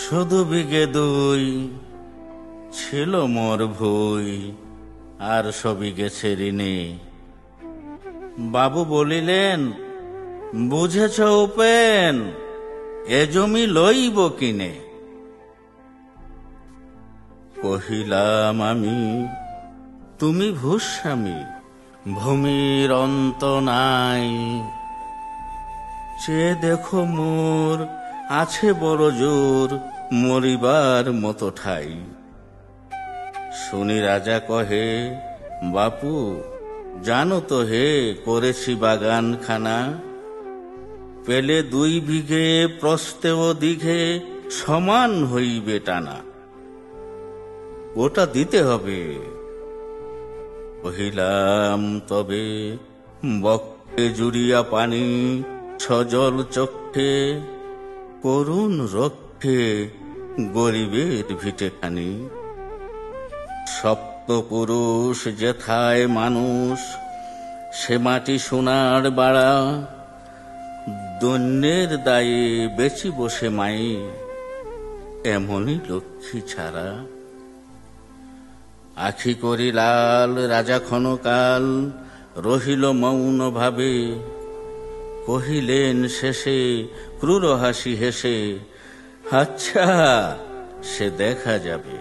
শুধু বিঘে দুই ছিল মোর ভুই, আর সবই গেছে ঋণে। বাবু বলিলেন, বুঝেছ উপেন, এ জমি লইব কিনে। কহিলাম আমি, তুমি ভূস্বামী, ভূমির অন্ত নাই। চেয়ে দেখো মোর আছে বড় জোর, মরিবার মতো ঠাই। শুনি রাজা কহে, বাপু জানো তো হে, করেছি বাগান খানা। পেলে 2 বিঘে প্রস্থে ও দিঘে সমান হইবে টানা। ওটা দিতে হবে। কহিলাম তবে, বক্ষে জুড়িয়া পানি, সজল চক্ষে, করুণ রক্ষে গরিবের ভিটেখানি। সপ্তপুরুষ যেথায় মানুষ, সে মাটি সোনার বাড়া। দৈন্যের দায়ে বেচি বসে মাই, এমনই লক্ষ্মী ছাড়া। আখি করি লাল, রাজা ক্ষণকাল রহিল মৌন ভাবে। কহিলেন শেষে ক্রূর হাসি হেসে, আচ্ছা সে দেখা যাবে।